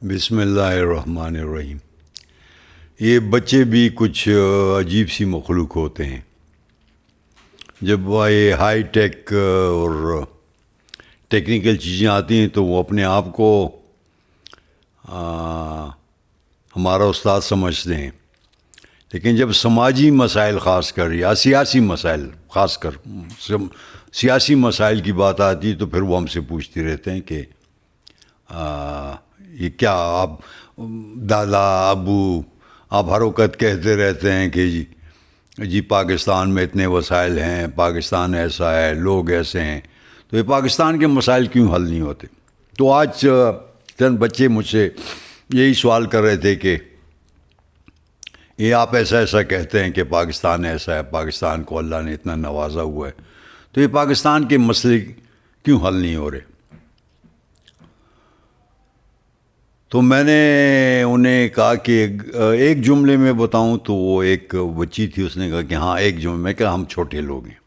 بسم اللہ الرحمن الرحیم۔ یہ بچے بھی کچھ عجیب سی مخلوق ہوتے ہیں۔ جب وہ یہ ہائی ٹیک اور ٹیکنیکل چیزیں آتی ہیں تو وہ اپنے آپ کو ہمارا استاد سمجھتے ہیں، لیکن جب سماجی مسائل خاص کر یا سیاسی مسائل خاص کر سیاسی مسائل کی بات آتی ہے تو پھر وہ ہم سے پوچھتے رہتے ہیں کہ یہ کیا آپ دادا ابو آپ ہر وقت کہتے رہتے ہیں کہ جی پاکستان میں اتنے وسائل ہیں، پاکستان ایسا ہے، لوگ ایسے ہیں، تو یہ پاکستان کے مسائل کیوں حل نہیں ہوتے؟ تو آج چند بچے مجھ سے یہی سوال کر رہے تھے کہ یہ آپ ایسا کہتے ہیں کہ پاکستان ایسا ہے، پاکستان کو اللہ نے اتنا نوازا ہوا ہے، تو یہ پاکستان کے مسئلے کیوں حل نہیں ہو رہے؟ تو میں نے انہیں کہا کہ ایک جملے میں بتاؤں تو وہ ایک بچی تھی، اس نے کہا کہ ہاں ایک جملے میں، کہ ہم چھوٹے لوگ ہیں۔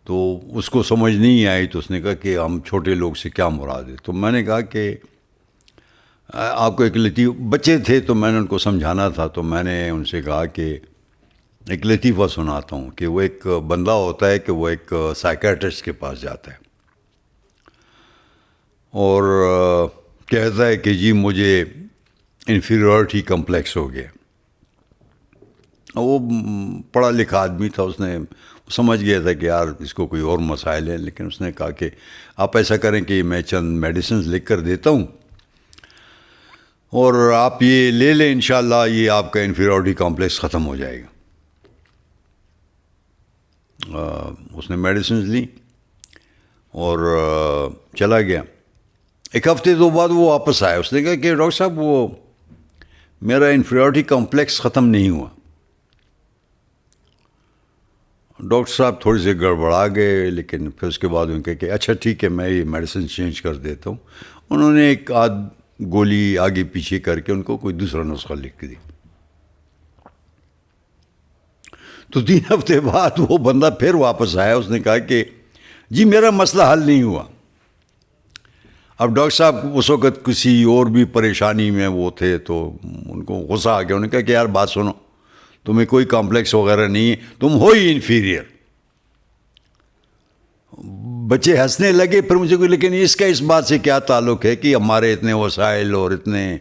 تو اس کو سمجھ نہیں آئی، تو اس نے کہا کہ ہم چھوٹے لوگ سے کیا مراد ہے؟ تو میں نے کہا کہ آپ کو ایک لطیفہ، بچے تھے تو میں نے ان کو سمجھانا تھا، تو میں نے ان سے کہا کہ ایک لطیفہ سناتا ہوں کہ وہ ایک بندہ ہوتا ہے کہ وہ ایک سائیکیٹرسٹ کے پاس جاتا ہے اور کہتا ہے کہ جی مجھے انفیریورٹی کمپلیکس ہو گیا۔ وہ پڑھا لکھا آدمی تھا، اس نے سمجھ گیا تھا کہ یار اس کو کوئی اور مسائل ہیں، لیکن اس نے کہا کہ آپ ایسا کریں کہ میں چند میڈیسنز لکھ کر دیتا ہوں اور آپ یہ لے لیں، انشاءاللہ یہ آپ کا انفیریورٹی کمپلیکس ختم ہو جائے گا۔ اس نے میڈیسنز لی اور چلا گیا۔ ایک ہفتے دو بعد وہ واپس آیا، اس نے کہا کہ ڈاکٹر صاحب وہ میرا انفیریورٹی کمپلیکس ختم نہیں ہوا۔ ڈاکٹر صاحب تھوڑے سے گڑبڑا گئے، لیکن پھر اس کے بعد ان کہ اچھا ٹھیک ہے میں یہ میڈیسن چینج کر دیتا ہوں۔ انہوں نے ایک آدھ گولی آگے پیچھے کر کے ان کو کوئی دوسرا نسخہ لکھ دی۔ تو 3 ہفتے بعد وہ بندہ پھر واپس آیا، اس نے کہا کہ جی میرا مسئلہ حل نہیں ہوا۔ اب ڈاکٹر صاحب اس وقت کسی اور بھی پریشانی میں وہ تھے، تو ان کو غصہ آ گیا۔ انہوں نے کہا کہ یار بات سنو، تمہیں کوئی کمپلیکس وغیرہ نہیں ہے، تم ہو ہی انفیریئر۔ بچے ہنسنے لگے، پھر مجھے کوئی لیکن اس کا اس بات سے کیا تعلق ہے کہ ہمارے اتنے وسائل اور اتنے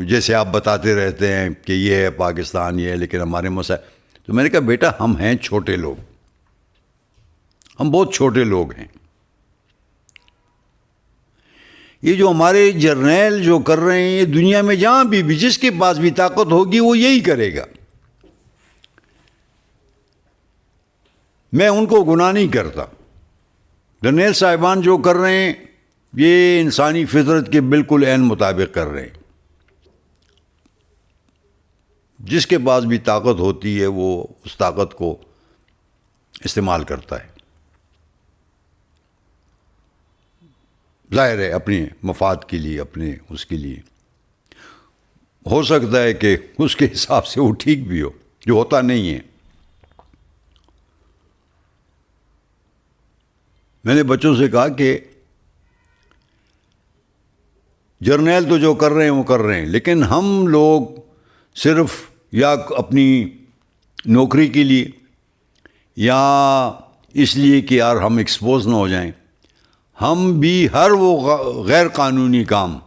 جیسے آپ بتاتے رہتے ہیں کہ یہ ہے پاکستان یہ ہے، لیکن ہمارے مسائل۔ تو میں نے کہا بیٹا ہم ہیں چھوٹے لوگ، ہم بہت چھوٹے لوگ ہیں۔ یہ جو ہمارے جرنیل جو کر رہے ہیں، دنیا میں جہاں بھی جس کے پاس بھی طاقت ہوگی وہ یہی کرے گا۔ میں ان کو گناہ نہیں کرتا، جرنیل صاحبان جو کر رہے ہیں یہ انسانی فطرت کے بالکل عین مطابق کر رہے ہیں۔ جس کے پاس بھی طاقت ہوتی ہے وہ اس طاقت کو استعمال کرتا ہے، ظاہر ہے اپنے مفاد کے لیے، اپنے اس کے لیے۔ ہو سکتا ہے کہ اس کے حساب سے وہ ٹھیک بھی ہو، جو ہوتا نہیں ہے۔ میں نے بچوں سے کہا کہ جرنیل تو جو کر رہے ہیں وہ کر رہے ہیں، لیکن ہم لوگ صرف یا اپنی نوکری کے لیے یا اس لیے کہ یار ہم ایکسپوز نہ ہو جائیں، ہم بھی ہر وہ غیر قانونی کام،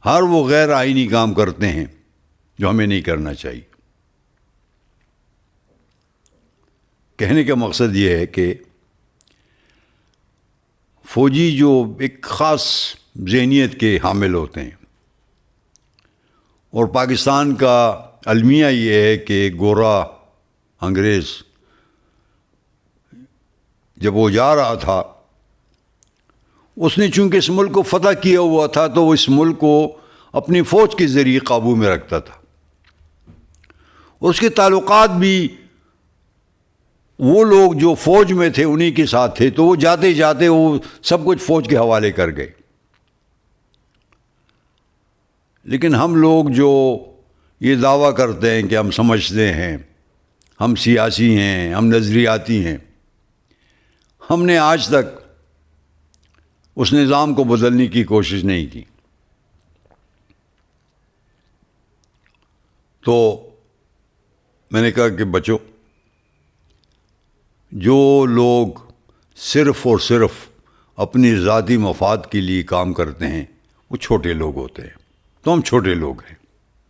ہر وہ غیر آئینی کام کرتے ہیں جو ہمیں نہیں کرنا چاہیے۔ کہنے کا مقصد یہ ہے کہ فوجی جو ایک خاص ذہنیت کے حامل ہوتے ہیں، اور پاکستان کا المیہ یہ ہے کہ گورا انگریز جب وہ جا رہا تھا، اس نے چونکہ اس ملک کو فتح کیا ہوا تھا تو وہ اس ملک کو اپنی فوج کے ذریعے قابو میں رکھتا تھا، اور اس کے تعلقات بھی وہ لوگ جو فوج میں تھے انہی کے ساتھ تھے، تو وہ جاتے جاتے وہ سب کچھ فوج کے حوالے کر گئے۔ لیکن ہم لوگ جو یہ دعویٰ کرتے ہیں کہ ہم سمجھتے ہیں، ہم سیاسی ہیں، ہم نظریاتی ہیں، ہم نے آج تک اس نظام کو بدلنے کی کوشش نہیں کی. تو میں نے کہا کہ بچو، جو لوگ صرف اور صرف اپنی ذاتی مفاد کے لیے کام کرتے ہیں وہ چھوٹے لوگ ہوتے ہیں. تو ہم چھوٹے لوگ ہیں.